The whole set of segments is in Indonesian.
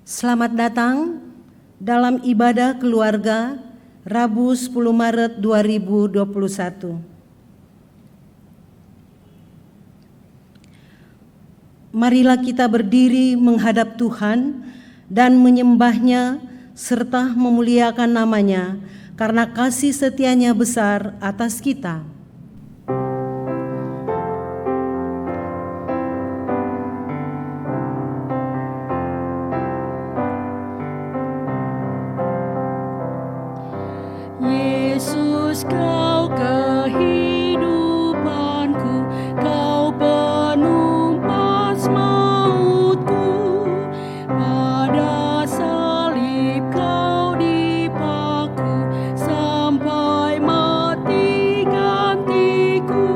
Selamat datang dalam ibadah keluarga Rabu 10 Maret 2021. Marilah kita berdiri menghadap Tuhan dan menyembah-Nya serta memuliakan nama-Nya karena kasih setia-Nya besar atas kita. Yesus, Kau kehidupanku, Kau penumpas mautku. Pada salib Kau dipaku, sampai mati gantiku,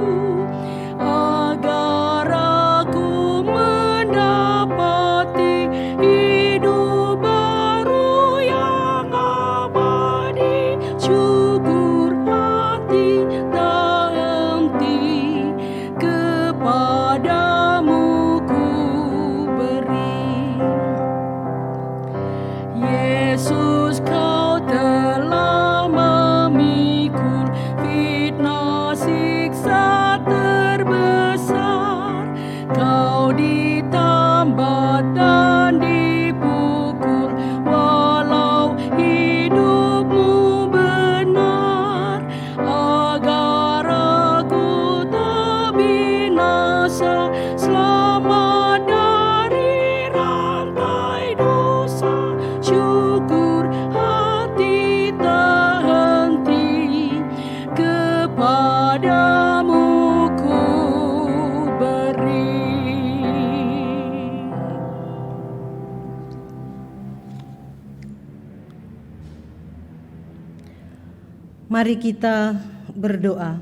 agar aku mendapati hidup baru yang abadi. Syukur hati tak henti, kepadamu ku beri. Yesus, Kau telah memikul fitnah siksa terbesar. Kau ditambat dan dipukul, walau hidupmu benar, agar aku tak binasa, selamat dari rantai dosa. Syukur hati tak henti, kepadamu ku beri. Mari kita berdoa.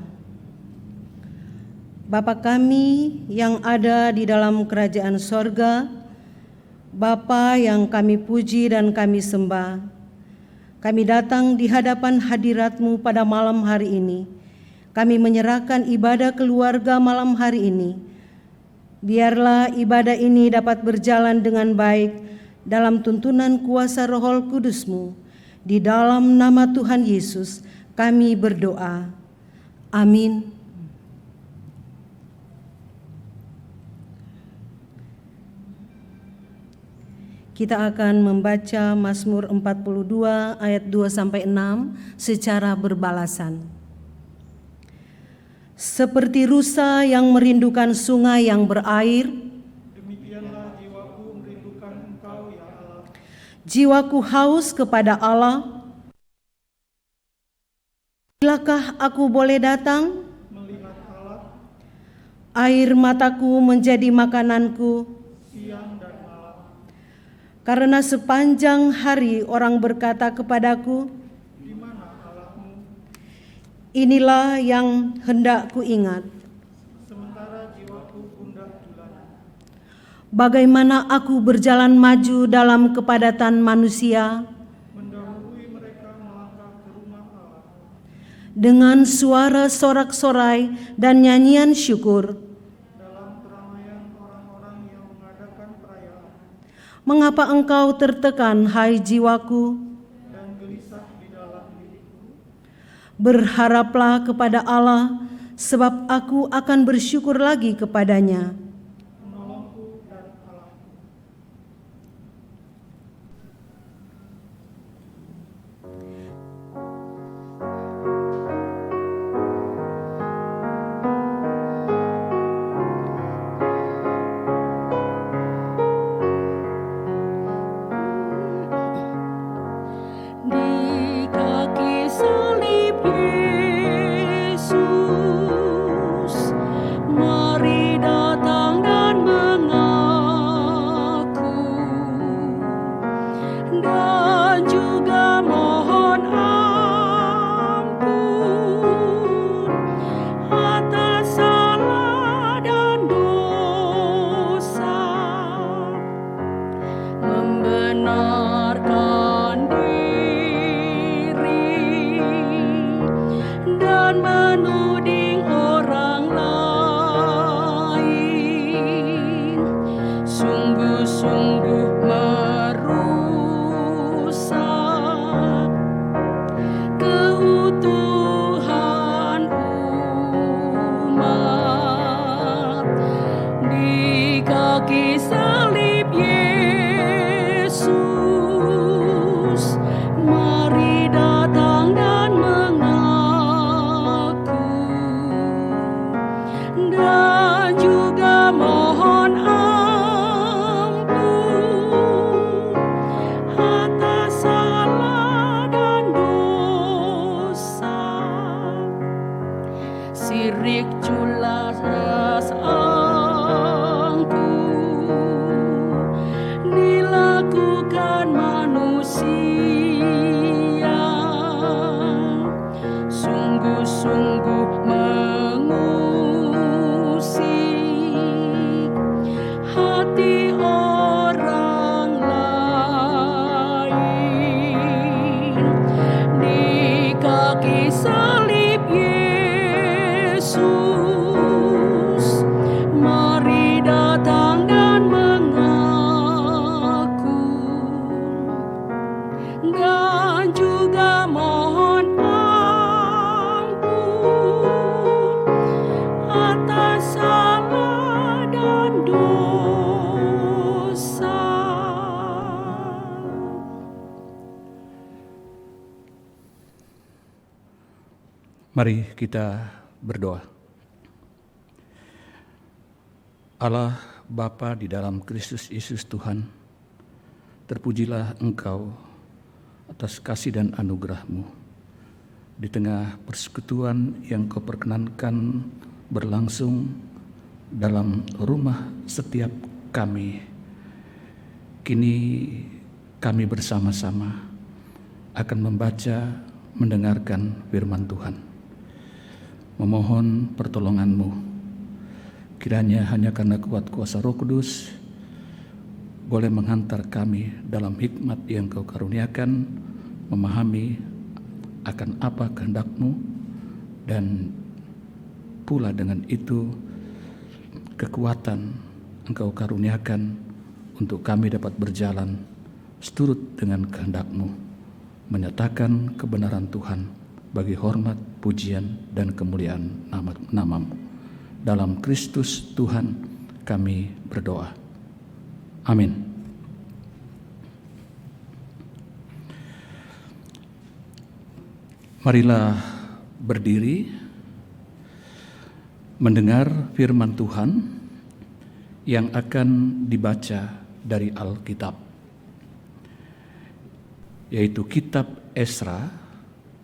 Bapa kami yang ada di dalam kerajaan sorga, Bapa yang kami puji dan kami sembah, kami datang di hadapan hadirat-Mu pada malam hari ini. Kami menyerahkan ibadah keluarga malam hari ini. Biarlah ibadah ini dapat berjalan dengan baik dalam tuntunan kuasa Roh Kudus-Mu. Di dalam nama Tuhan Yesus kami berdoa. Amin. Kita akan membaca Mazmur 42 ayat 2-6 secara berbalasan. Seperti rusa yang merindukan sungai yang berair, demikianlah jiwaku merindukan Engkau, ya Allah. jiwaku haus kepada Allah. Bilakah aku boleh datang? Melihat Allah Air mataku menjadi makananku, siang dan malam. karena sepanjang hari orang berkata kepadaku, Di mana Allahmu? inilah yang hendak ku ingat. Sementara jiwaku gundah gulana. Bagaimana aku berjalan maju dalam kepadatan manusia, Mendahului mereka melangkah ke rumah Allah. dengan suara sorak-sorai dan nyanyian syukur. Dalam keramaian orang-orang yang mengadakan perayaan. Mengapa engkau tertekan, hai jiwaku? Dan gelisah di dalam diriku. Berharaplah kepada Allah, sebab aku akan bersyukur lagi kepadanya. Menolongku dan Allahku. Di kaki salib Yesus, mari datang kaki salib Yesus, mari datang dan mengaku, dan juga mohon ampun atas salah dan dosa. Sirik culas angku dilakukan manusia, sungguh-sungguh mengusik hati orang lain. Di kaki salib Yesus, mari datang dan mengaku, dan juga mohon ampun atas salah dan dosa. Mari kita berdoa. Allah Bapa di dalam Kristus Yesus Tuhan, terpujilah Engkau atas kasih dan anugerah-Mu di tengah persekutuan yang Kau perkenankan berlangsung dalam rumah setiap kami. Kini kami bersama-sama akan membaca, mendengarkan firman Tuhan. Memohon pertolongan-Mu, kiranya hanya karena kuat kuasa Roh Kudus boleh menghantar kami dalam hikmat yang Kau karuniakan, memahami akan apa kehendak-Mu, dan pula dengan itu kekuatan Engkau karuniakan untuk kami dapat berjalan seturut dengan kehendak-Mu, menyatakan kebenaran Tuhan bagi hormat, pujian, dan kemuliaan nama-Mu. Dalam Kristus Tuhan kami berdoa. Amin. Marilah berdiri mendengar firman Tuhan yang akan dibaca dari Alkitab, yaitu kitab Esra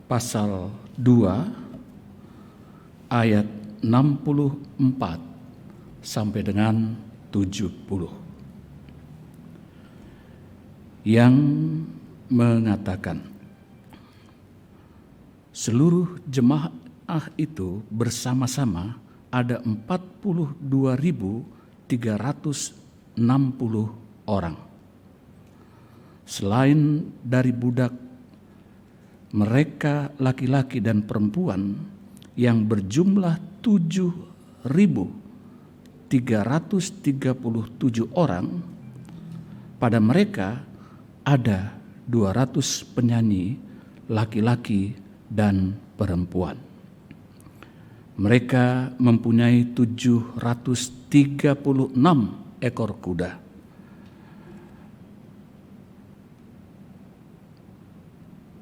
pasal 2 ayat 64 sampai dengan 70 yang mengatakan, seluruh jemaah itu bersama-sama ada 42.360 orang. Selain dari budak mereka laki-laki dan perempuan yang berjumlah 7.337 orang, pada mereka ada 200 penyanyi laki-laki dan perempuan. Mereka mempunyai 736 ekor kuda,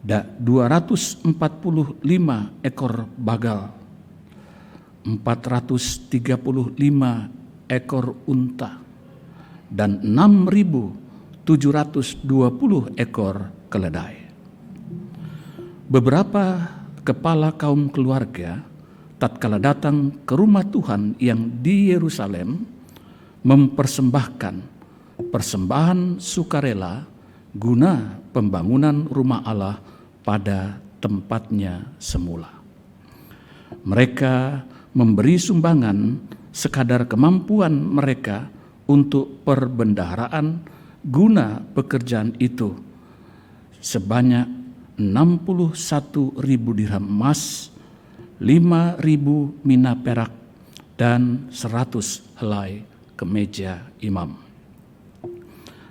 245 ekor bagal, 435 ekor unta, dan 6.720 ekor keledai. Beberapa kepala kaum keluarga tatkala datang ke rumah Tuhan yang di Yerusalem mempersembahkan persembahan sukarela guna pembangunan rumah Allah pada tempatnya semula. Mereka memberi sumbangan sekadar kemampuan mereka untuk perbendaharaan guna pekerjaan itu sebanyak 61.000 dirham emas, 5.000 mina perak, dan 100 helai kemeja imam.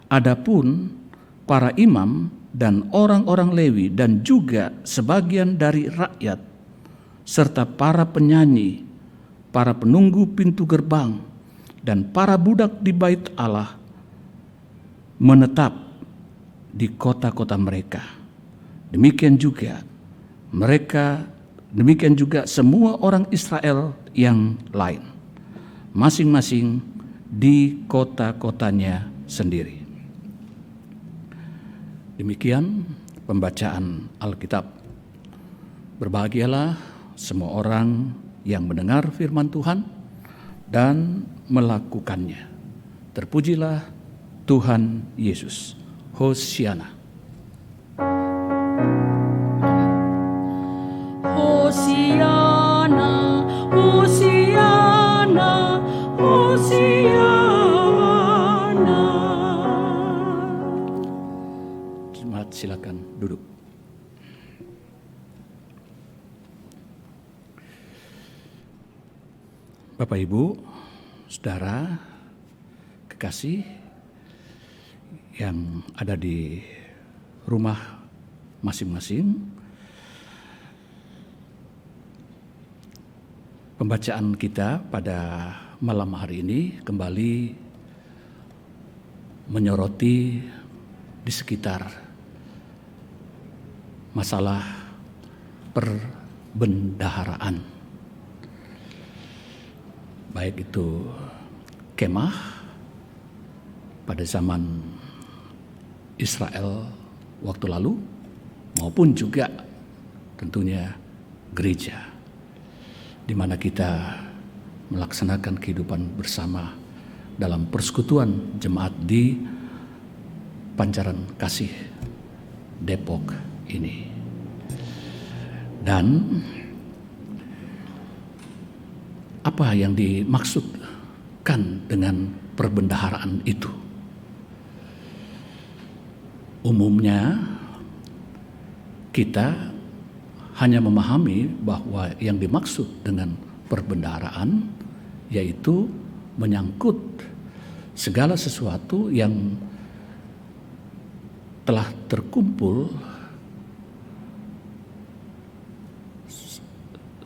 Adapun para imam dan orang-orang Lewi dan juga sebagian dari rakyat serta para penyanyi, para penunggu pintu gerbang, dan para budak di bait Allah menetap di kota-kota mereka. Demikian juga semua orang Israel yang lain, masing-masing di kota-kotanya sendiri. Demikian pembacaan Alkitab. Berbahagialah semua orang yang mendengar firman Tuhan dan melakukannya. Terpujilah Tuhan Yesus. Hosiana. Hosiana, Hosiana, Hosiana. Jemaat silakan duduk. Bapak Ibu, Saudara, kekasih yang ada di rumah masing-masing, pembacaan kita pada malam hari ini kembali menyoroti di sekitar masalah perbendaharaan. Baik itu kemah pada zaman Israel waktu lalu maupun juga tentunya gereja, di mana kita melaksanakan kehidupan bersama dalam persekutuan jemaat di Pancaran Kasih Depok ini. Dan apa yang dimaksudkan dengan perbendaharaan itu? Umumnya kita hanya memahami bahwa yang dimaksud dengan perbendaharaan yaitu menyangkut segala sesuatu yang telah terkumpul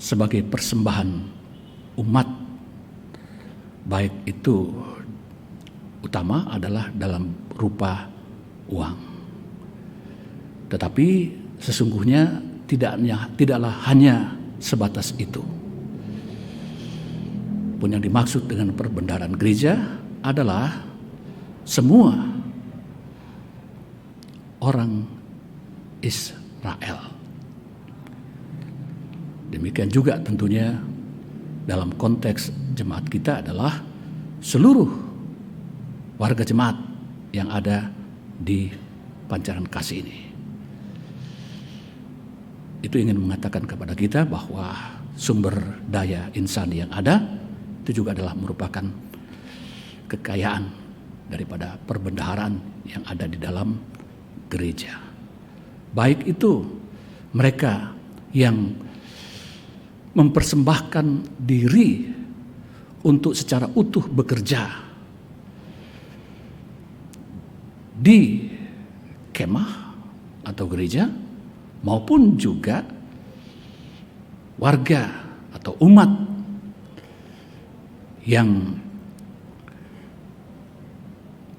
sebagai persembahan umat, baik itu utama adalah dalam rupa uang. Tetapi sesungguhnya tidaklah hanya sebatas itu. Pun yang dimaksud dengan perbendaharaan gereja adalah semua orang Israel. Demikian juga tentunya dalam konteks jemaat kita adalah seluruh warga jemaat yang ada di Pancaran Kasih ini. Itu ingin mengatakan kepada kita bahwa sumber daya insani yang ada itu juga adalah merupakan kekayaan daripada perbendaharaan yang ada di dalam gereja. Baik itu mereka yang mempersembahkan diri untuk secara utuh bekerja di kemah atau gereja, maupun juga warga atau umat yang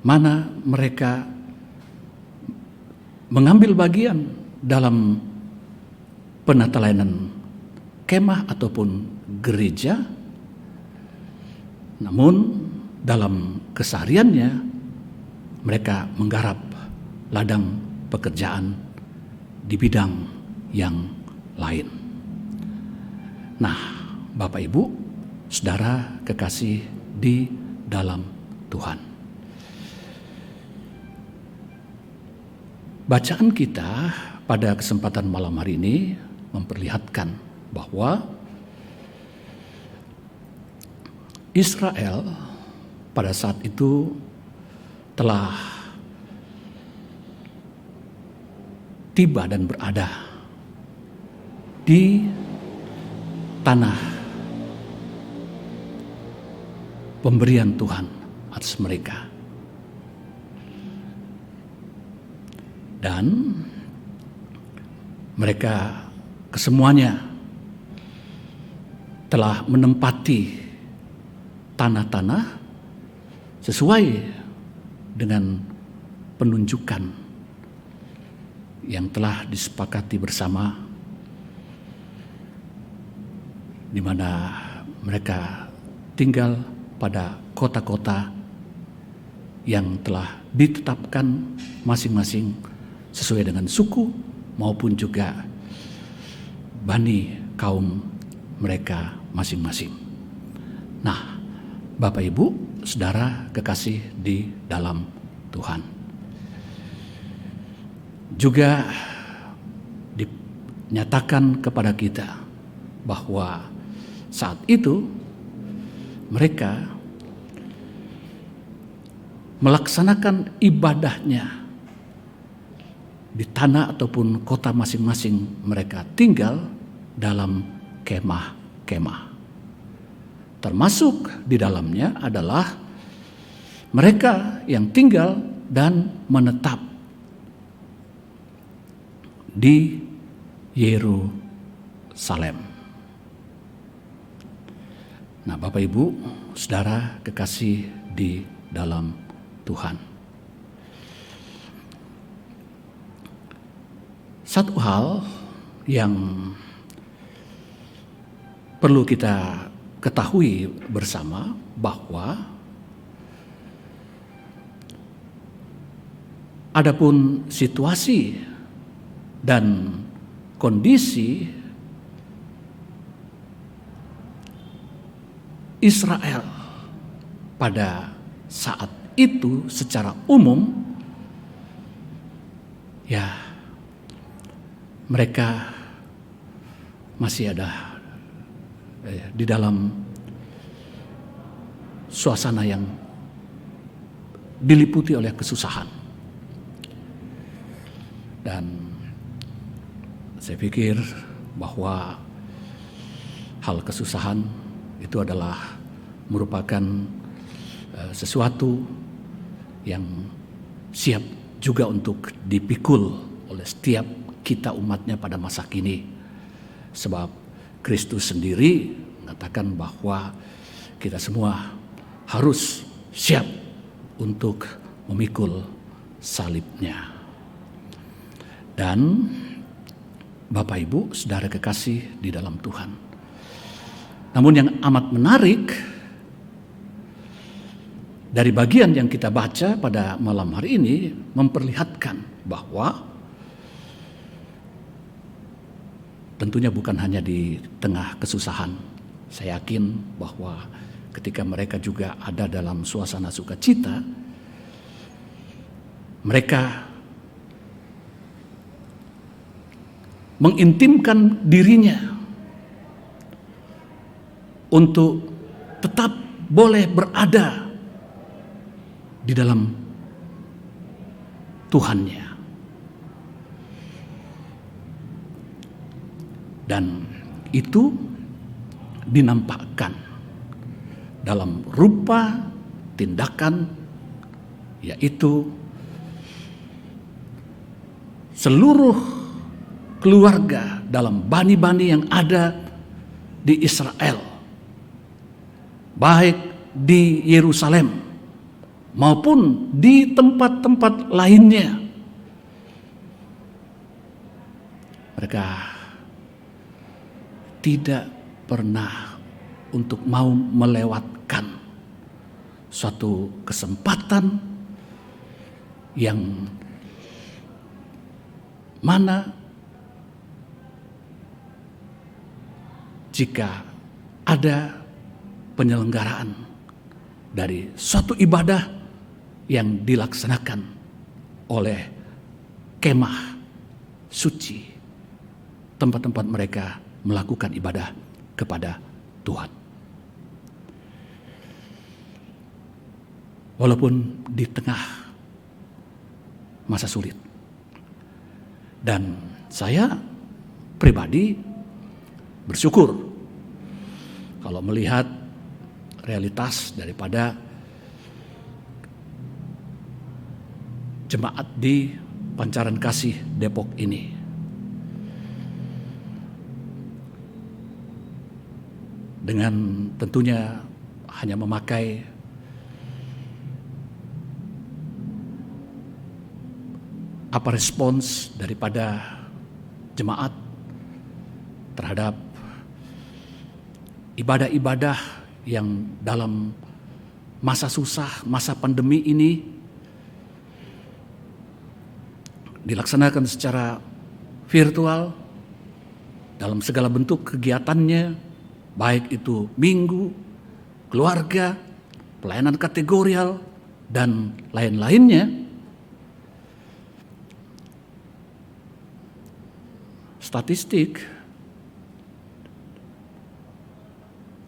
mana mereka mengambil bagian dalam penata layanan kemah ataupun gereja, namun dalam kesehariannya mereka menggarap ladang pekerjaan di bidang yang lain. Nah, Bapak Ibu, saudara kekasih di dalam Tuhan, bacaan kita pada kesempatan malam hari ini memperlihatkan bahwa Israel pada saat itu telah tiba dan berada di tanah pemberian Tuhan atas mereka. Dan mereka kesemuanya telah menempati tanah-tanah sesuai dengan penunjukan yang telah disepakati bersama, di mana mereka tinggal pada kota-kota yang telah ditetapkan masing-masing sesuai dengan suku maupun juga bani kaum mereka masing-masing. Nah, Bapak Ibu, saudara kekasih di dalam Tuhan, juga dinyatakan kepada kita bahwa saat itu mereka melaksanakan ibadahnya di tanah ataupun kota masing-masing mereka tinggal dalam kemah-kemah. Termasuk di dalamnya adalah mereka yang tinggal dan menetap di Yerusalem. Nah, Bapak Ibu, saudara kekasih di dalam Tuhan, satu hal yang perlu kita ketahui bersama bahwa adapun situasi dan kondisi Israel pada saat itu secara umum, ya, mereka masih ada di dalam suasana yang diliputi oleh kesusahan. Dan saya pikir bahwa hal kesusahan itu adalah merupakan sesuatu yang siap juga untuk dipikul oleh setiap kita umatnya pada masa kini. Sebab Kristus sendiri mengatakan bahwa kita semua harus siap untuk memikul salibnya. Dan Bapak Ibu, saudara kekasih di dalam Tuhan, namun yang amat menarik dari bagian yang kita baca pada malam hari ini memperlihatkan bahwa tentunya bukan hanya di tengah kesusahan. Saya yakin bahwa ketika mereka juga ada dalam suasana sukacita, mereka mengintimkan dirinya untuk tetap boleh berada di dalam Tuhannya. Dan itu dinampakkan dalam rupa tindakan, yaitu seluruh keluarga dalam bani-bani yang ada di Israel, baik di Yerusalem maupun di tempat-tempat lainnya. Mereka tidak pernah untuk mau melewatkan suatu kesempatan yang mana jika ada penyelenggaraan dari suatu ibadah yang dilaksanakan oleh kemah suci, tempat-tempat mereka melakukan ibadah kepada Tuhan. Walaupun di tengah masa sulit. Dan saya pribadi bersyukur kalau melihat realitas daripada jemaat di Pancaran Kasih Depok ini. Dengan tentunya hanya memakai apa respons daripada jemaat terhadap ibadah-ibadah yang dalam masa susah, masa pandemi ini dilaksanakan secara virtual dalam segala bentuk kegiatannya, baik itu minggu, keluarga, pelayanan kategorial, dan lain-lainnya. Statistik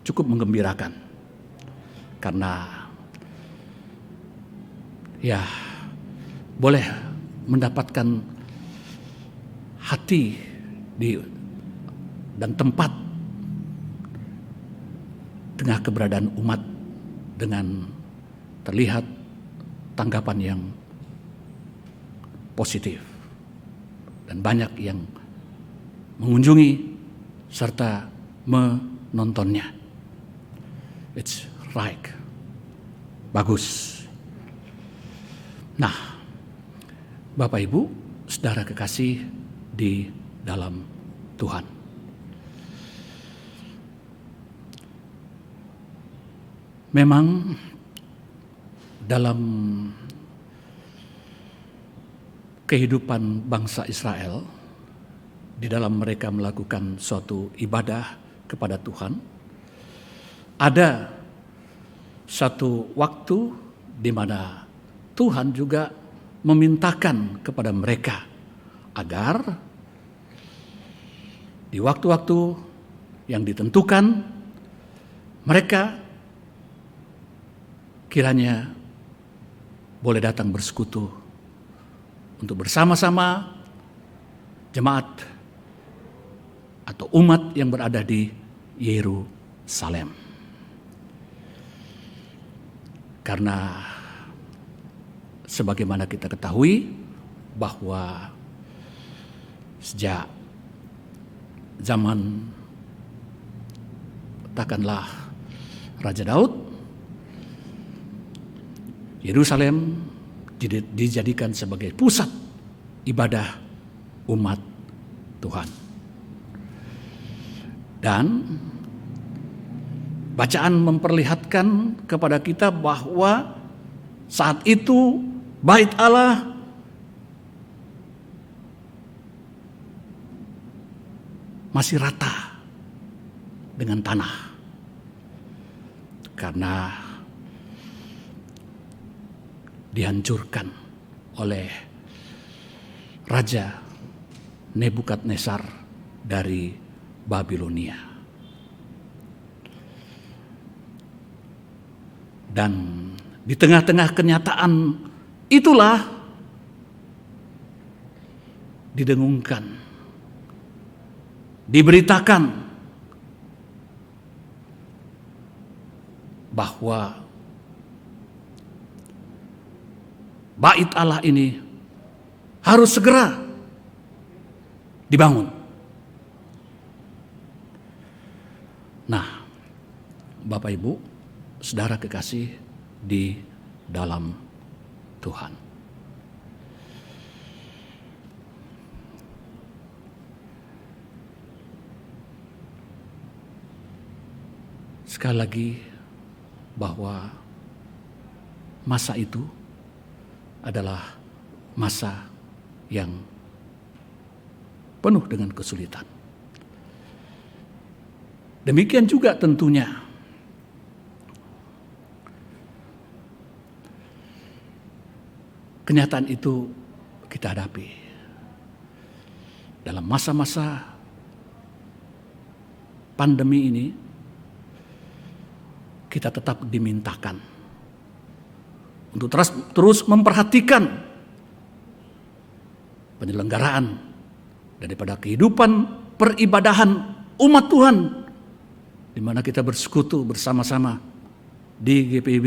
cukup menggembirakan karena ya boleh mendapatkan hati dan tempat tengah keberadaan umat dengan terlihat tanggapan yang positif dan banyak yang mengunjungi serta menontonnya. It's right. Bagus. Nah, Bapak Ibu, saudara kekasih di dalam Tuhan. Memang dalam kehidupan bangsa Israel, di dalam mereka melakukan suatu ibadah kepada Tuhan, ada satu waktu di mana Tuhan juga memintakan kepada mereka agar di waktu-waktu yang ditentukan mereka kiranya boleh datang bersekutu untuk bersama-sama jemaat atau umat yang berada di Yerusalem. Karena sebagaimana kita ketahui bahwa sejak zaman katakanlah Raja Daud, Yerusalem dijadikan sebagai pusat ibadah umat Tuhan. Dan bacaan memperlihatkan kepada kita bahwa saat itu Bait Allah masih rata dengan tanah. Karena dihancurkan oleh Raja Nebukadnezar dari Babilonia. Dan di tengah-tengah kenyataan itulah didengungkan, diberitakan bahwa Bait Allah ini harus segera dibangun. Nah, Bapak Ibu, saudara kekasih di dalam Tuhan. Sekali lagi bahwa masa itu adalah masa yang penuh dengan kesulitan. Demikian juga tentunya kenyataan itu kita hadapi dalam masa-masa pandemi ini. Kita tetap dimintakan untuk terus memperhatikan penyelenggaraan daripada kehidupan peribadahan umat Tuhan, di mana kita bersekutu bersama-sama di GPIB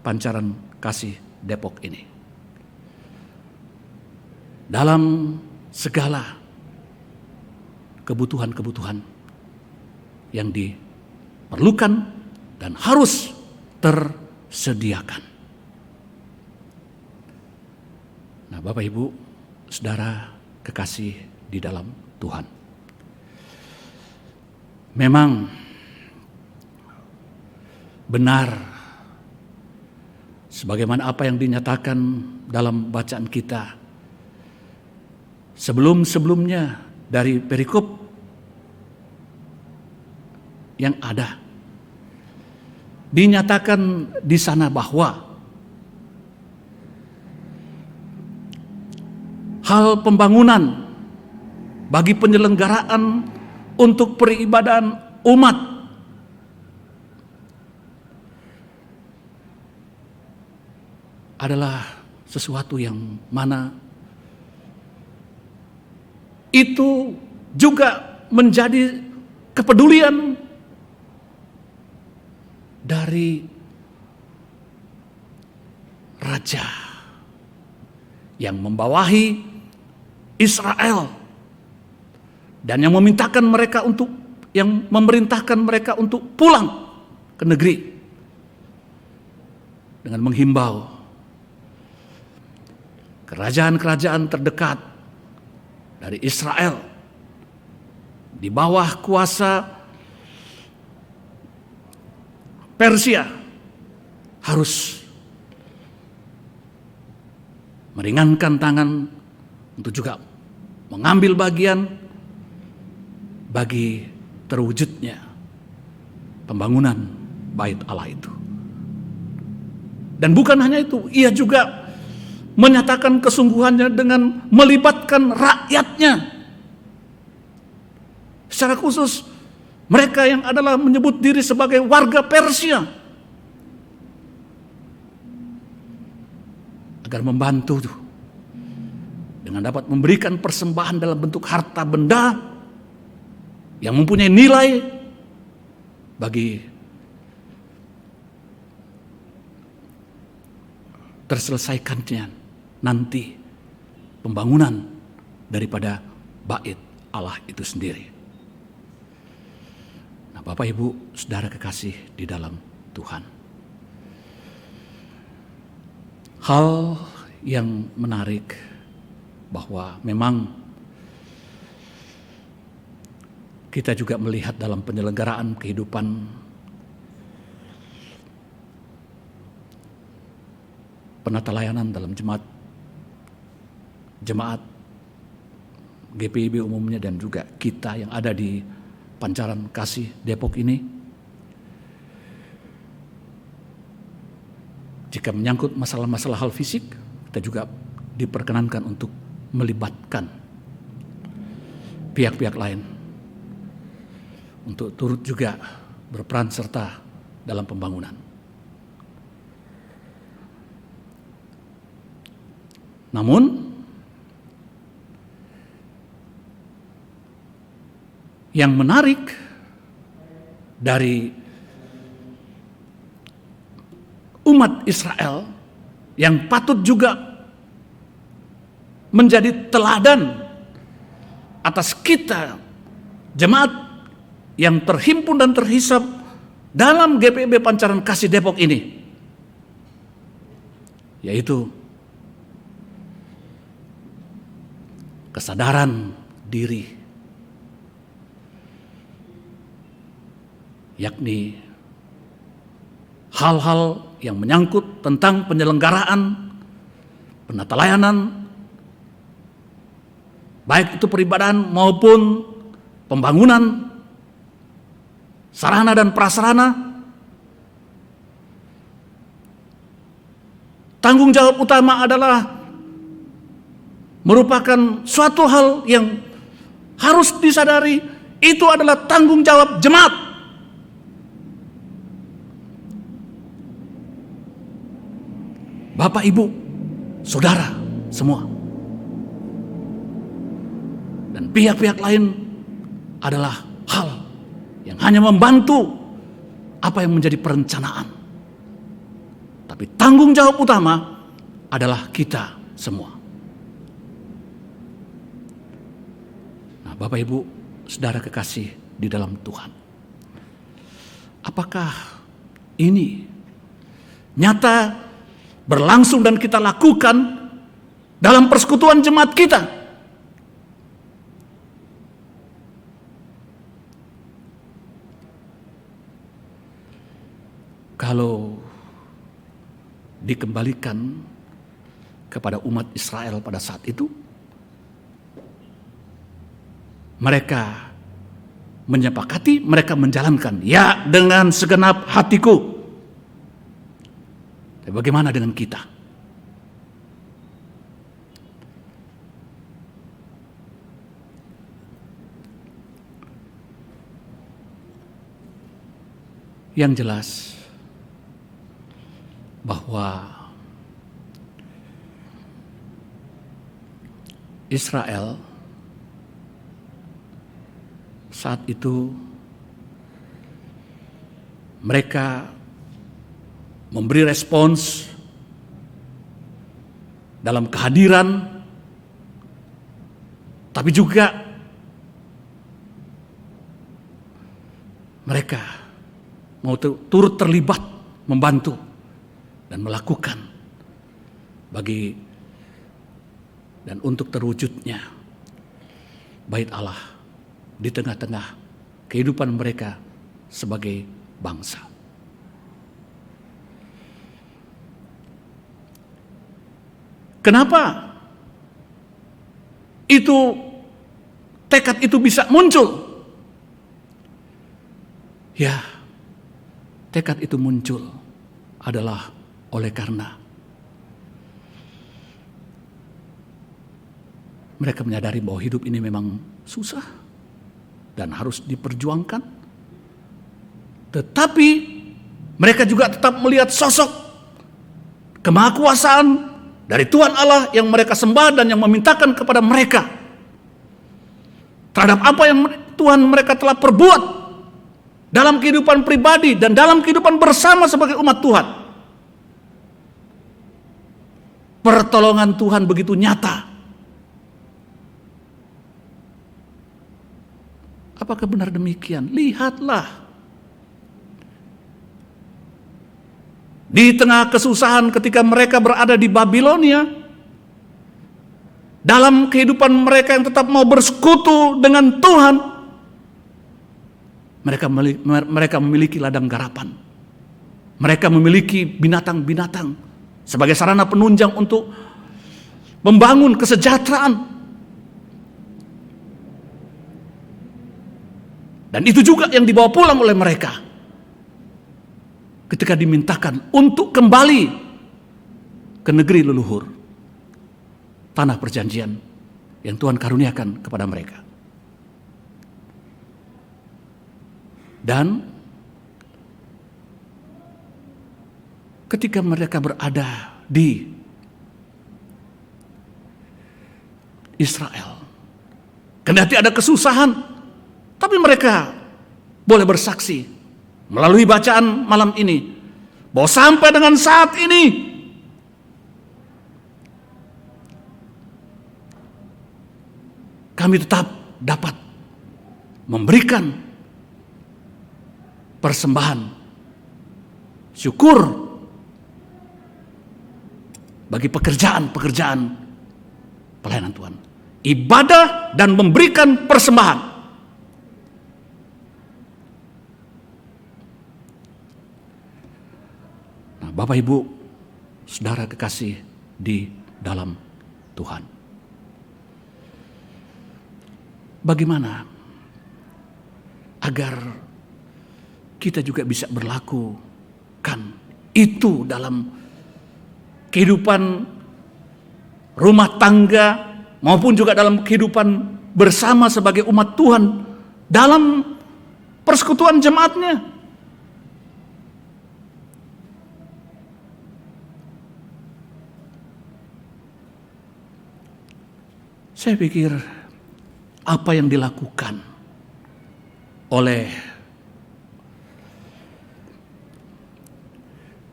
Pancaran Kasih Depok ini. Dalam segala kebutuhan-kebutuhan yang diperlukan dan harus tersediakan. Nah, Bapak Ibu, saudara kekasih di dalam Tuhan. Memang benar sebagaimana apa yang dinyatakan dalam bacaan kita sebelum-sebelumnya dari perikop yang ada. Dinyatakan di sana bahwa hal pembangunan bagi penyelenggaraan untuk peribadahan umat adalah sesuatu yang mana itu juga menjadi kepedulian dari raja yang membawahi Israel dan yang memerintahkan mereka untuk pulang ke negeri dengan menghimbau kerajaan-kerajaan terdekat dari Israel di bawah kuasa Persia harus meringankan tangan untuk juga mengambil bagian bagi terwujudnya pembangunan bait Allah itu. Dan bukan hanya itu, ia juga menyatakan kesungguhannya dengan melibatkan rakyatnya. Secara khusus mereka yang adalah menyebut diri sebagai warga Persia agar membantu dengan dapat memberikan persembahan dalam bentuk harta benda yang mempunyai nilai bagi terselesaikannya nanti pembangunan daripada bait Allah itu sendiri. Bapak, Ibu, saudara kekasih di dalam Tuhan. Hal yang menarik bahwa memang kita juga melihat dalam penyelenggaraan kehidupan penata layanan dalam jemaat GPIB umumnya dan juga kita yang ada di Pancaran Kasih Depok ini, jika menyangkut masalah-masalah hal fisik, kita juga diperkenankan untuk melibatkan pihak-pihak lain untuk turut juga berperan serta dalam pembangunan. Namun yang menarik dari umat Israel yang patut juga menjadi teladan atas kita jemaat yang terhimpun dan terhisap dalam GPIB Pancaran Kasih Depok ini, yaitu kesadaran diri, yakni hal-hal yang menyangkut tentang penyelenggaraan penata layanan, baik itu peribadahan maupun pembangunan sarana dan prasarana. Tanggung jawab utama adalah merupakan suatu hal yang harus disadari, itu adalah tanggung jawab jemaat. Bapak, Ibu, Saudara semua. Dan pihak-pihak lain adalah hal yang hanya membantu apa yang menjadi perencanaan. Tapi tanggung jawab utama adalah kita semua. Nah, Bapak, Ibu, Saudara kekasih di dalam Tuhan, apakah ini nyata berlangsung dan kita lakukan dalam persekutuan jemaat kita. Kalau dikembalikan kepada umat Israel pada saat itu, mereka menyepakati, mereka menjalankan, ya dengan segenap hatiku. Tapi bagaimana dengan kita? Yang jelas bahwa Israel saat itu mereka memberi respons dalam kehadiran, tapi juga mereka mau turut terlibat, membantu dan melakukan bagi dan untuk terwujudnya Bait Allah di tengah-tengah kehidupan mereka sebagai bangsa. Kenapa tekad itu bisa muncul? Ya, tekad itu muncul adalah oleh karena mereka menyadari bahwa hidup ini memang susah dan harus diperjuangkan. Tetapi mereka juga tetap melihat sosok kemahakuasaan dari Tuhan Allah yang mereka sembah dan yang memintakan kepada mereka terhadap apa yang Tuhan mereka telah perbuat dalam kehidupan pribadi dan dalam kehidupan bersama sebagai umat Tuhan. Pertolongan Tuhan begitu nyata. Apakah benar demikian? Lihatlah. Di tengah kesusahan ketika mereka berada di Babilonia, dalam kehidupan mereka yang tetap mau bersekutu dengan Tuhan, mereka memiliki ladang garapan. Mereka memiliki binatang-binatang sebagai sarana penunjang untuk membangun kesejahteraan. Dan itu juga yang dibawa pulang oleh mereka ketika dimintakan untuk kembali ke negeri leluhur, tanah perjanjian yang Tuhan karuniakan kepada mereka. Dan ketika mereka berada di Israel, kendati ada kesusahan, tapi mereka boleh bersaksi melalui bacaan malam ini bahwa sampai dengan saat ini kami tetap dapat memberikan persembahan syukur bagi pekerjaan-pekerjaan pelayanan Tuhan, ibadah dan memberikan persembahan. Bapak, Ibu, saudara kekasih di dalam Tuhan. Bagaimana agar kita juga bisa berlakukan itu dalam kehidupan rumah tangga maupun juga dalam kehidupan bersama sebagai umat Tuhan dalam persekutuan jemaatnya? Saya pikir apa yang dilakukan oleh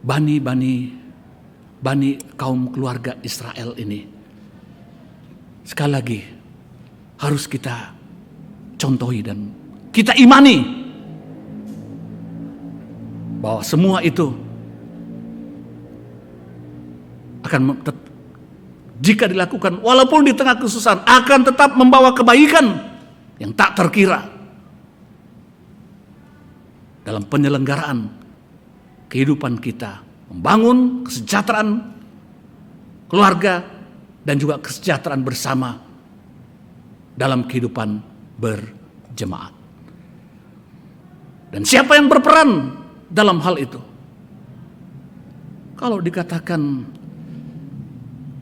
bani kaum keluarga Israel ini, sekali lagi harus kita contohi dan kita imani bahwa semua itu akan jika dilakukan walaupun di tengah kesusahan, akan tetap membawa kebaikan yang tak terkira dalam penyelenggaraan kehidupan kita, membangun kesejahteraan keluarga dan juga kesejahteraan bersama dalam kehidupan berjemaat. Dan siapa yang berperan dalam hal itu? Kalau dikatakan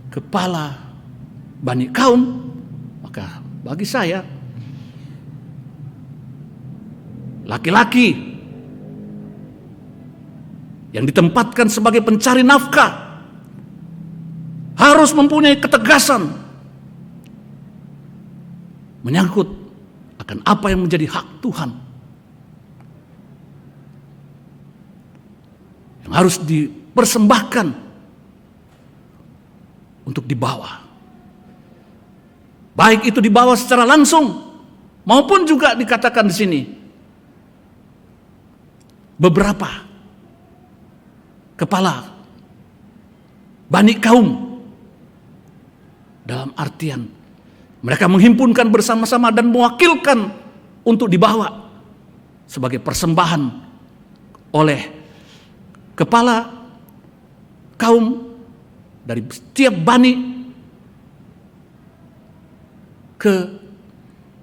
kepala Bani kaum, maka bagi saya laki-laki yang ditempatkan sebagai pencari nafkah harus mempunyai ketegasan menyangkut akan apa yang menjadi hak Tuhan yang harus dipersembahkan untuk dibawa. Baik itu dibawa secara langsung maupun juga dikatakan di sini beberapa kepala Bani kaum, dalam artian mereka menghimpunkan bersama-sama dan mewakilkan untuk dibawa sebagai persembahan oleh kepala kaum dari setiap bani ke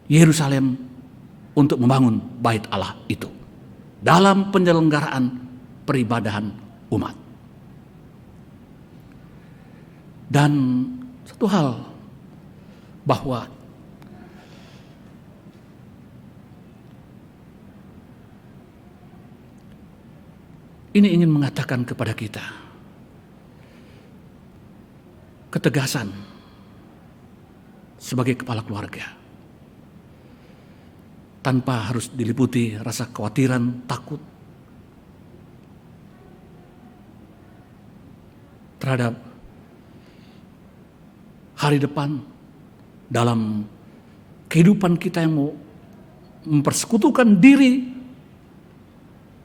Yerusalem untuk membangun bait Allah itu dalam penyelenggaraan peribadahan umat. Dan satu hal, bahwa ini ingin mengatakan kepada kita ketegasan sebagai kepala keluarga tanpa harus diliputi rasa kekhawatiran, takut terhadap hari depan dalam kehidupan kita yang mau mempersekutukan diri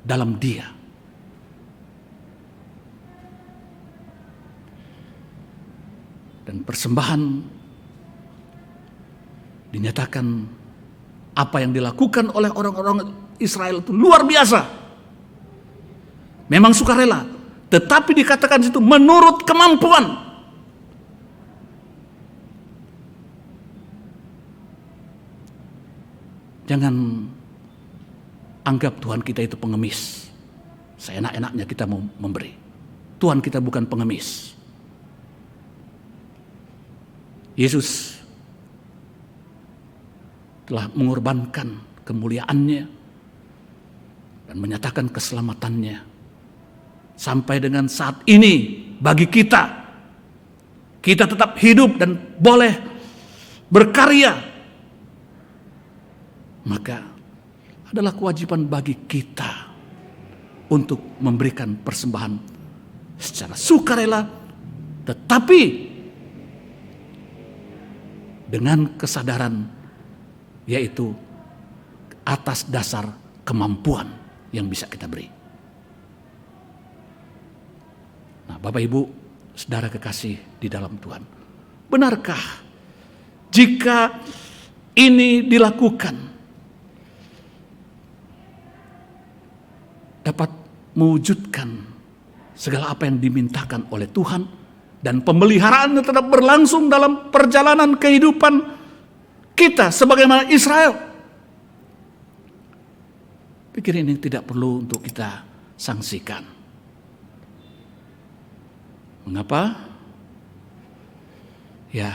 dalam Dia. Dan persembahan dinyatakan apa yang dilakukan oleh orang-orang Israel itu luar biasa. Memang sukarela, tetapi dikatakan situ menurut kemampuan. Jangan anggap Tuhan kita itu pengemis. Seenak-enaknya kita mau memberi. Tuhan kita bukan pengemis. Yesus telah mengorbankan kemuliaannya dan menyatakan keselamatannya sampai dengan saat ini bagi kita tetap hidup dan boleh berkarya, maka adalah kewajiban bagi kita untuk memberikan persembahan secara sukarela, tetapi dengan kesadaran, yaitu atas dasar kemampuan yang bisa kita beri. Nah, Bapak Ibu, saudara kekasih di dalam Tuhan, benarkah jika ini dilakukan dapat mewujudkan segala apa yang dimintakan oleh Tuhan dan pemeliharaannya tetap berlangsung dalam perjalanan kehidupan kita sebagaimana Israel? Pikir ini tidak perlu untuk kita sangsikan. Mengapa? Ya,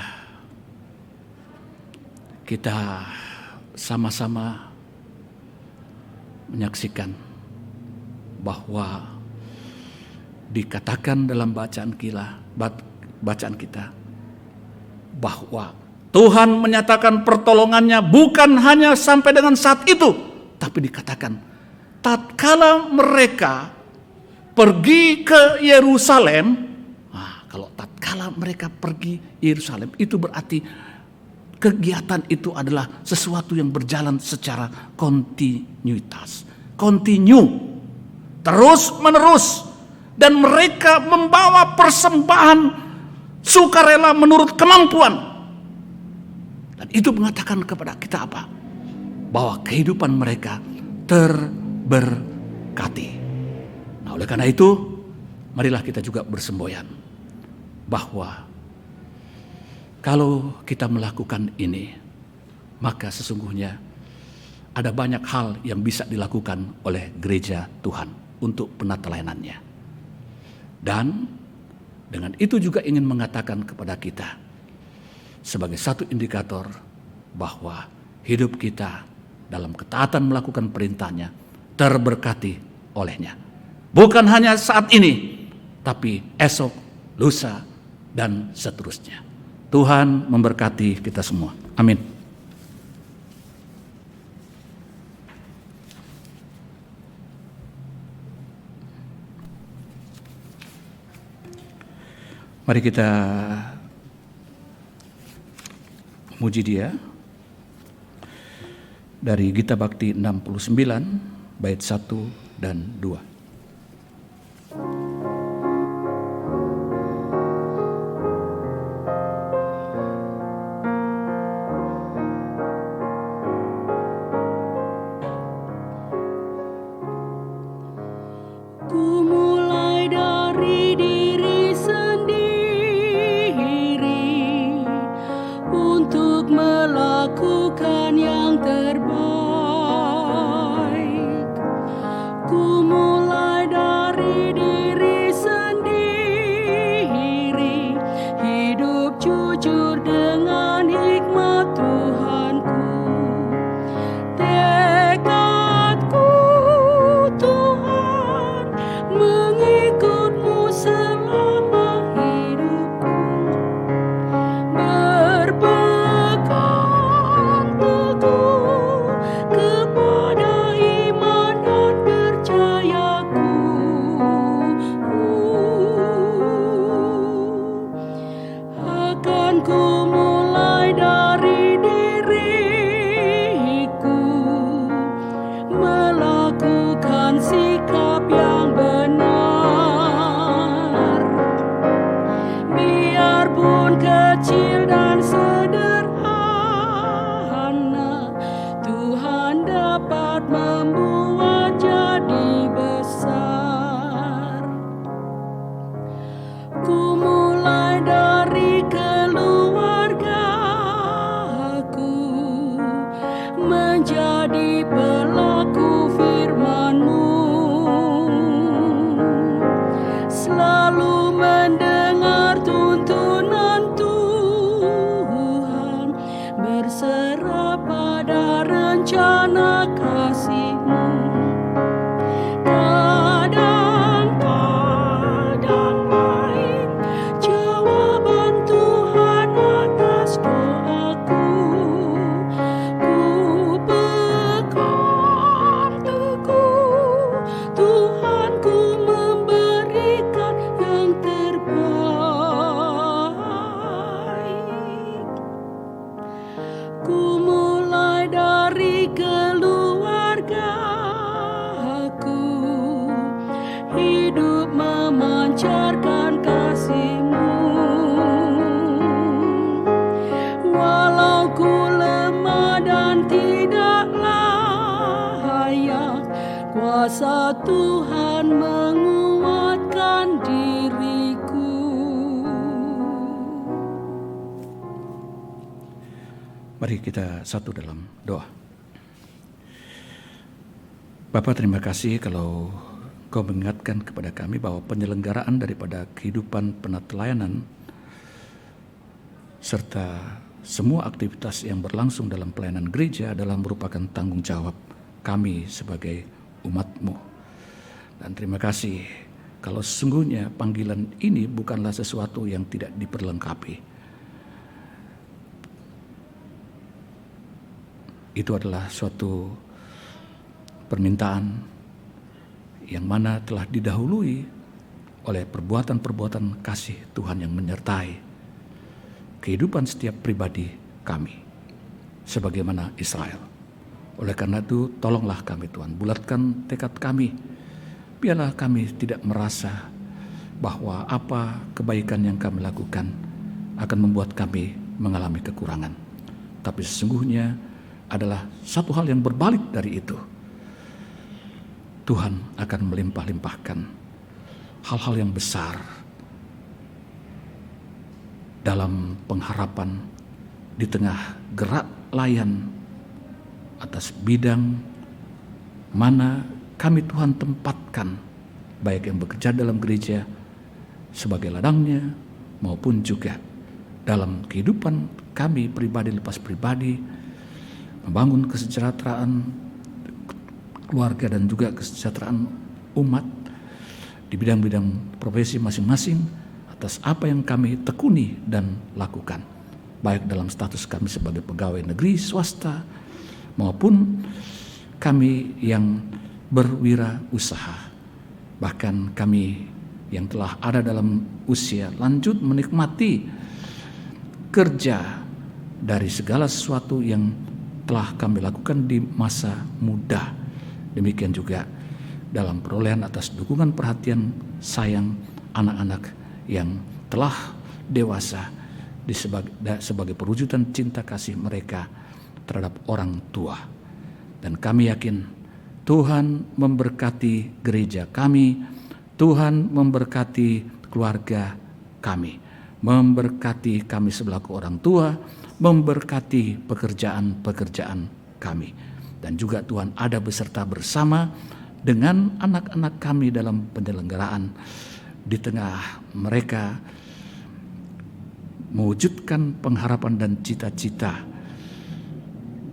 kita sama-sama menyaksikan bahwa dikatakan dalam bacaan kita bahwa Tuhan menyatakan pertolongannya bukan hanya sampai dengan saat itu, tapi dikatakan tatkala mereka pergi ke Yerusalem. Nah, kalau tatkala mereka pergi Yerusalem, itu berarti kegiatan itu adalah sesuatu yang berjalan secara kontinuitas, terus menerus. Dan mereka membawa persembahan sukarela menurut kemampuan. Dan itu mengatakan kepada kita apa? Bahwa kehidupan mereka terberkati. Nah, oleh karena itu, marilah kita juga bersemboyan bahwa kalau kita melakukan ini, maka sesungguhnya ada banyak hal yang bisa dilakukan oleh gereja Tuhan untuk penata layanannya. Dan dengan itu juga ingin mengatakan kepada kita sebagai satu indikator bahwa hidup kita dalam ketaatan melakukan perintahnya terberkati olehnya. Bukan hanya saat ini, tapi esok, lusa, dan seterusnya. Tuhan memberkati kita semua. Amin. Mari kita memuji Dia dari Gita Bakti 69 bait 1 dan 2. Ku mulai dari diri sendiri untuk melakukan yang terbaik. Ku mulai dari diri sendiri, hidup jujur dengan hikmat Tuhanku. Tekadku Tuhan mengikutmu selama hidupku, berpegang teguh kepada iman dan percayaku. Akan ku mulai dari diriku, melakukan sikap yang benar. Biarpun kecil dan sederhana, Tuhan dapat membuat jadi besar. Ku mulai dari keluargaku, menjadi pelaku firman-Mu, selalu mendengar tuntunan Tuhan, berserah pada rencana kasih-Mu. Kadang-kadang baik jawaban Tuhan atas doaku. Ku pegang teguh, Tuhan ku memberikan yang terbaik. Ku mulai dari keluargaku, hidup memancarkan kasih-Mu. Walau ku lemah dan tidak layak, kuasa Tuhan menguatkan diriku. Mari kita satu dalam doa. Bapa, terima kasih kalau Kau mengingatkan kepada kami bahwa penyelenggaraan daripada kehidupan penata layanan serta semua aktivitas yang berlangsung dalam pelayanan gereja adalah merupakan tanggung jawab kami sebagai umat-Mu. Dan terima kasih kalau sesungguhnya panggilan ini bukanlah sesuatu yang tidak diperlengkapi. Itu adalah suatu permintaan yang mana telah didahului oleh perbuatan-perbuatan kasih Tuhan yang menyertai kehidupan setiap pribadi kami sebagaimana Israel. Oleh karena itu, tolonglah kami Tuhan, bulatkan tekad kami. Biarlah kami tidak merasa bahwa apa kebaikan yang kami lakukan akan membuat kami mengalami kekurangan. Tapi sesungguhnya adalah satu hal yang berbalik dari itu. Tuhan akan melimpah-limpahkan hal-hal yang besar dalam pengharapan di tengah gerak layan atas bidang mana kami Tuhan tempatkan, baik yang bekerja dalam gereja sebagai ladangnya maupun juga dalam kehidupan kami pribadi lepas pribadi, membangun kesejahteraan keluarga dan juga kesejahteraan umat di bidang-bidang profesi masing-masing atas apa yang kami tekuni dan lakukan, baik dalam status kami sebagai pegawai negeri swasta maupun kami yang berwirausaha, bahkan kami yang telah ada dalam usia lanjut menikmati kerja dari segala sesuatu yang telah kami lakukan di masa muda. Demikian juga dalam perolehan atas dukungan perhatian sayang anak-anak yang telah dewasa sebagai perwujudan cinta kasih mereka terhadap orang tua. Dan kami yakin Tuhan memberkati gereja kami, Tuhan memberkati keluarga kami, memberkati kami selaku orang tua, memberkati pekerjaan-pekerjaan kami. Dan juga Tuhan ada beserta bersama dengan anak-anak kami dalam penyelenggaraan di tengah mereka mewujudkan pengharapan dan cita-cita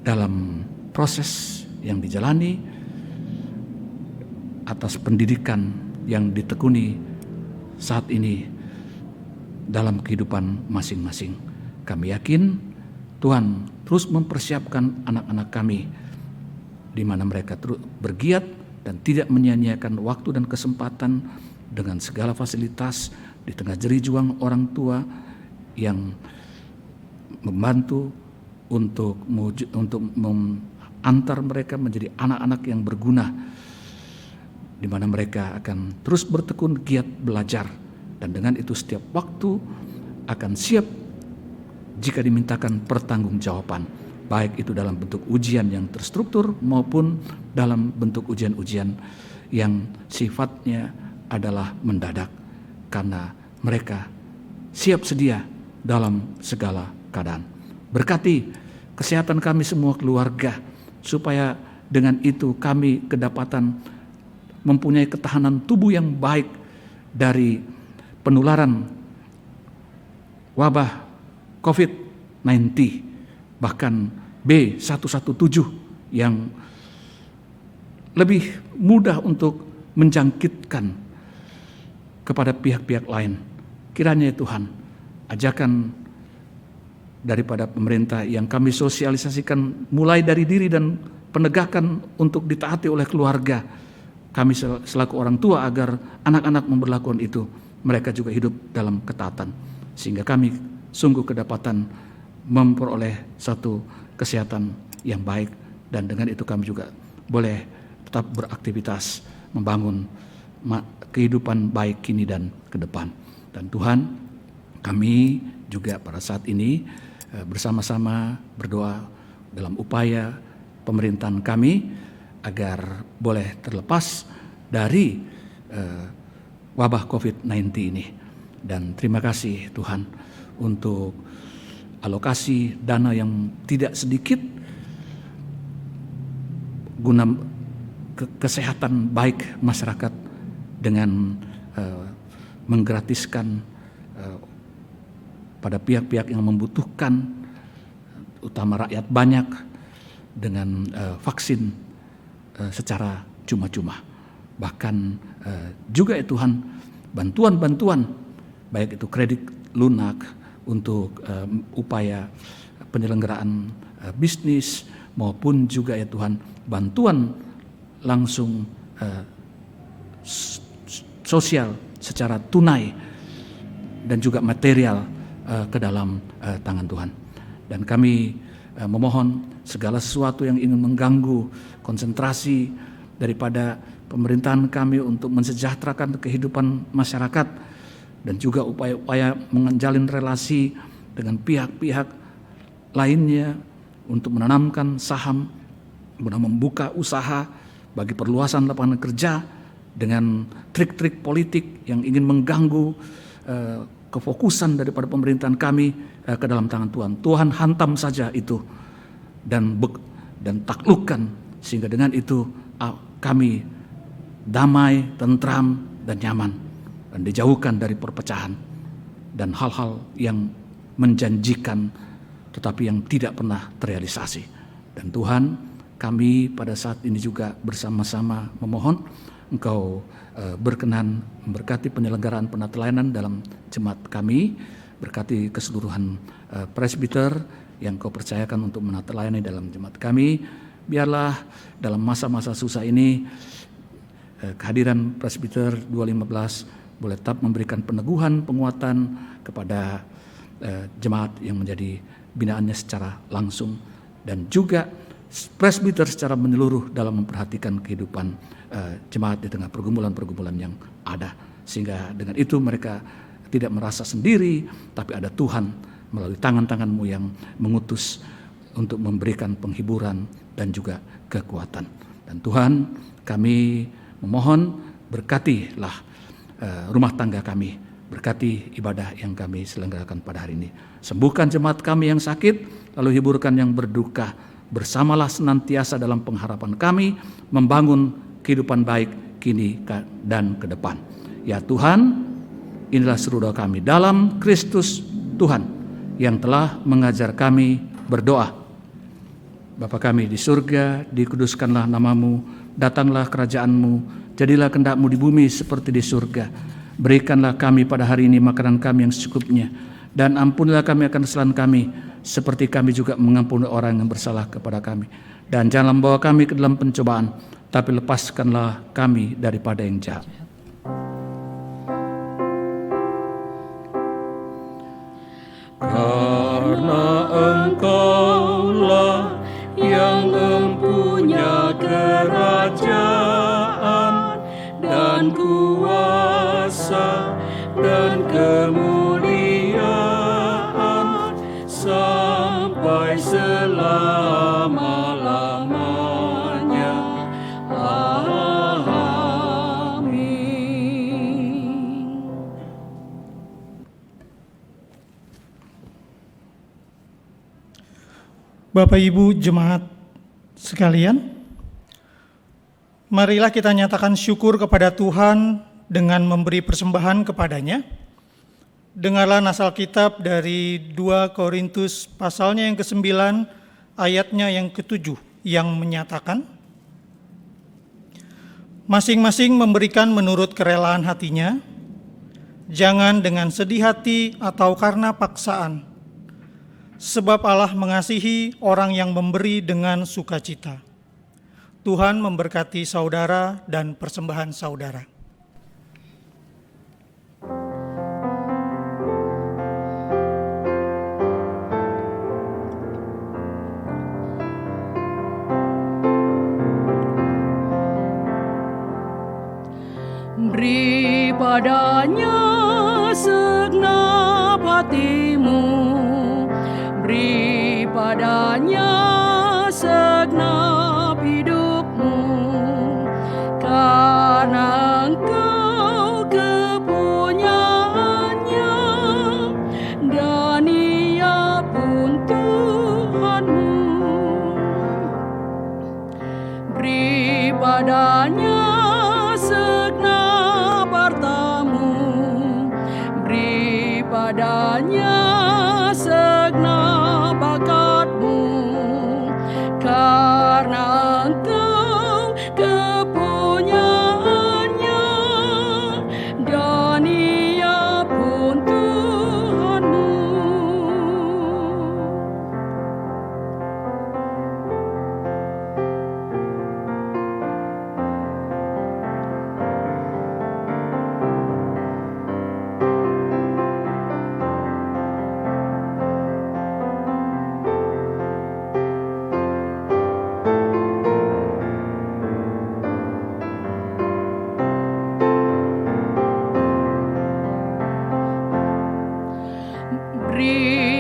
dalam proses yang dijalani atas pendidikan yang ditekuni saat ini dalam kehidupan masing-masing. Kami yakin Tuhan terus mempersiapkan anak-anak kami di mana mereka terus bergiat dan tidak menyia-nyiakan waktu dan kesempatan dengan segala fasilitas di tengah jerih juang orang tua yang membantu untuk mengantar mereka menjadi anak-anak yang berguna, di mana mereka akan terus bertekun giat belajar, dan dengan itu setiap waktu akan siap jika dimintakan pertanggungjawaban, baik itu dalam bentuk ujian yang terstruktur maupun dalam bentuk ujian-ujian yang sifatnya adalah mendadak, karena mereka siap sedia dalam segala keadaan. Berkati kesehatan kami semua keluarga, supaya dengan itu kami kedapatan mempunyai ketahanan tubuh yang baik dari penularan wabah COVID-19, bahkan B117 yang lebih mudah untuk menjangkitkan kepada pihak-pihak lain. Kiranya Tuhan, ajakan daripada pemerintah yang kami sosialisasikan mulai dari diri dan penegakan untuk ditaati oleh keluarga kami selaku orang tua, agar anak-anak memberlakukan itu, mereka juga hidup dalam ketaatan, sehingga kami sungguh kedapatan memperoleh satu kesehatan yang baik, dan dengan itu kami juga boleh tetap beraktivitas membangun kehidupan baik kini dan ke depan. Dan Tuhan, kami juga pada saat ini bersama-sama berdoa dalam upaya pemerintahan kami agar boleh terlepas dari wabah COVID-19 ini. Dan terima kasih Tuhan untuk alokasi dana yang tidak sedikit guna kesehatan baik masyarakat, dengan menggratiskan pada pihak-pihak yang membutuhkan, utama rakyat banyak, dengan vaksin secara cuma-cuma. Bahkan juga ya Tuhan, bantuan-bantuan baik itu kredit lunak untuk upaya penyelenggaraan bisnis, maupun juga ya Tuhan bantuan langsung sosial secara tunai dan juga material ke dalam tangan Tuhan. Dan kami memohon segala sesuatu yang ingin mengganggu konsentrasi daripada pemerintahan kami untuk mensejahterakan kehidupan masyarakat, dan juga upaya-upaya menjalin relasi dengan pihak-pihak lainnya untuk menanamkan saham, kemudian membuka usaha bagi perluasan lapangan kerja dengan trik-trik politik yang ingin mengganggu kefokusan daripada pemerintahan kami ke dalam tangan Tuhan. Tuhan hantam saja itu dan taklukkan, sehingga dengan itu kami damai, tentram, dan nyaman, dan dijauhkan dari perpecahan dan hal-hal yang menjanjikan tetapi yang tidak pernah terrealisasi. Dan Tuhan, kami pada saat ini juga bersama-sama memohon Engkau berkenan memberkati penyelenggaraan penatelayanan dalam jemaat kami, berkati keseluruhan presbiter yang Kau percayakan untuk menatelayani dalam jemaat kami. Biarlah dalam masa-masa susah ini kehadiran presbiter 215 boleh tetap memberikan peneguhan, penguatan kepada jemaat yang menjadi binaannya secara langsung, dan juga presbiter secara menyeluruh dalam memperhatikan kehidupan jemaat di tengah pergumulan-pergumulan yang ada, sehingga dengan itu mereka tidak merasa sendiri, tapi ada Tuhan melalui tangan-tangan-Mu yang mengutus untuk memberikan penghiburan dan juga kekuatan. Dan Tuhan, kami memohon berkatilah rumah tangga kami, berkati ibadah yang kami selenggarakan pada hari ini. Sembuhkan jemaat kami yang sakit, lalu hiburkan yang berduka. Bersamalah senantiasa dalam pengharapan kami, membangun kehidupan baik kini dan ke depan. Ya Tuhan, inilah seru doa kami dalam Kristus Tuhan yang telah mengajar kami berdoa. Bapa kami di surga, dikuduskanlah nama-Mu, datanglah kerajaan-Mu, jadilah kehendak-Mu di bumi seperti di surga. Berikanlah kami pada hari ini makanan kami yang secukupnya, dan ampunilah kami akan kesalahan kami, seperti kami juga mengampuni orang yang bersalah kepada kami. Dan janganlah membawa kami ke dalam pencobaan, tapi lepaskanlah kami daripada yang jahat. Karena Engkaulah yang mempunyai kerajaan dan kuasa dan kemuliaan sampai selama-lamanya. Amin. Bapak Ibu jemaat sekalian, marilah kita nyatakan syukur kepada Tuhan dengan memberi persembahan kepadanya. Dengarlah nas Alkitab dari 2 Korintus pasalnya yang ke-9 ayatnya yang ke-7 yang menyatakan, masing-masing memberikan menurut kerelaan hatinya, jangan dengan sedih hati atau karena paksaan, sebab Allah mengasihi orang yang memberi dengan sukacita. Tuhan memberkati saudara dan persembahan saudara. Beri padanya segenap hatimu, beri padanya segenap hidupmu, karena Engkau kepunyaannya, dan Ia pun Tuhanmu. Beri padanya segenap hartamu, beri padanya segenap bakatmu, karena Engkau kepunyaannya, dan Ia pun Tuhanmu.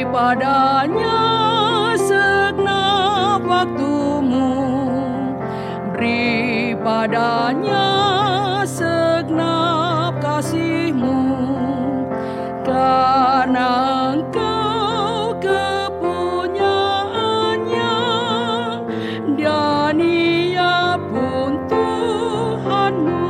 padanya segenap waktumu, beri padanya segenap kasihmu, karena Engkau kepunyaannya, dan Ia pun Tuhanmu.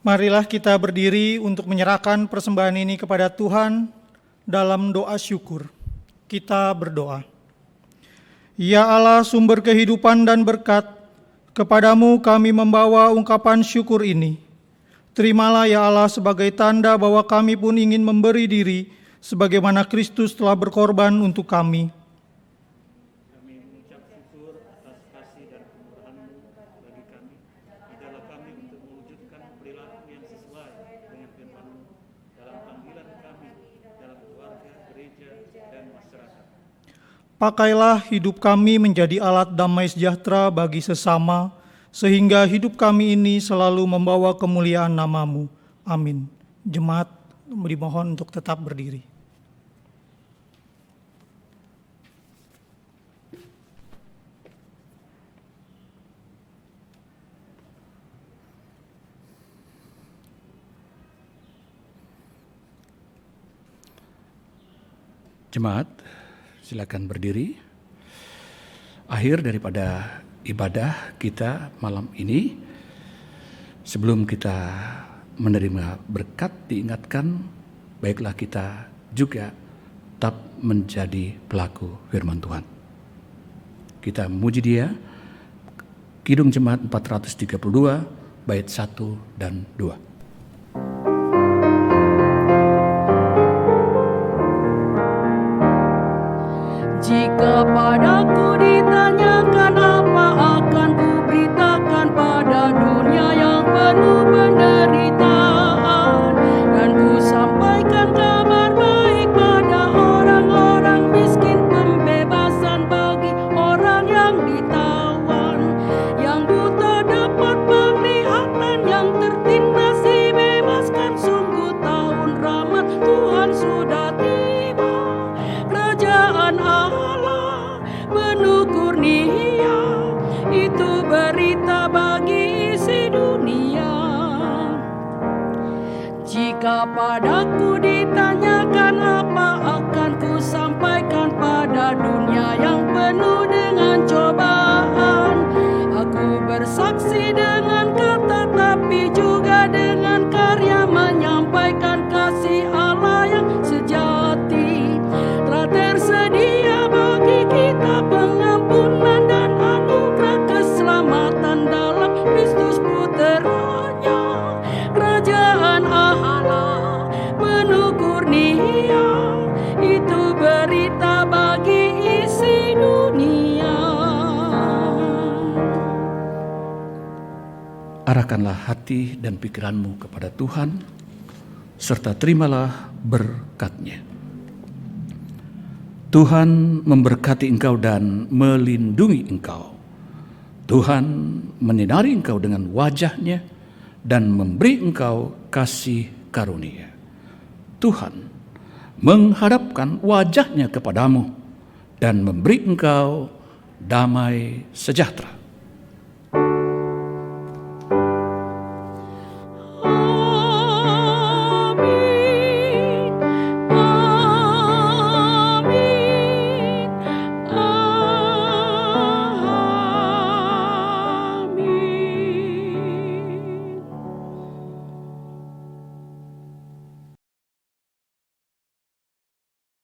Marilah kita berdiri untuk menyerahkan persembahan ini kepada Tuhan dalam doa syukur. Kita berdoa. Ya Allah, sumber kehidupan dan berkat, kepadamu kami membawa ungkapan syukur ini. Terimalah ya Allah sebagai tanda bahwa kami pun ingin memberi diri sebagaimana Kristus telah berkorban untuk kami. Kami mengucap syukur atas kasih dan kemurahan-Mu bagi kami. Ajarlah kami untuk mewujudkan perilaku yang sesuai dengan firman-Mu dalam panggilan kami, dalam keluarga, gereja, dan masyarakat. Pakailah hidup kami menjadi alat damai sejahtera bagi sesama, sehingga hidup kami ini selalu membawa kemuliaan nama-Mu. Amin. Jemaat dimohon untuk tetap berdiri. Jemaat, silakan berdiri. Akhir daripada ibadah kita malam ini, sebelum kita menerima berkat, diingatkan, baiklah kita juga tetap menjadi pelaku firman Tuhan. Kita memuji Dia, Kidung Jemaat 432, bait 1 dan 2. Jika padaku ditanyakan apa akan ku beritakan pada dunia yang penuh penderitaan, dan ku sampaikan kabar baik pada orang-orang miskin, pembebasan bagi orang yang ditawan, yang buta dapat penglihatan, yang tertindas dibebaskan. Sungguh tahun rahmat Tuhan sudah tiba, kerajaan Allah penuh kurnia, itu berita bagi isi dunia. Jika padaku ditanyakan apa akan ku sampaikan pada dunia yang penuh dengan cobaan, aku bersaksi dengan kata tapi juga dengan karya, menyampaikan kasih Allah yang sejati. Telah tersedia bagi kita pengampunan dan anugerah keselamatan dalam Kristus Puteranya. Kerajaan Allah penuh kurnia, itu berita bagi isi dunia. Arahkanlah hati dan pikiranmu kepada Tuhan, serta terimalah berkat-Nya. Tuhan memberkati engkau dan melindungi engkau. Tuhan menyinari engkau dengan wajah-Nya dan memberi engkau kasih karunia. Tuhan menghadapkan wajah-Nya kepadamu dan memberi engkau damai sejahtera.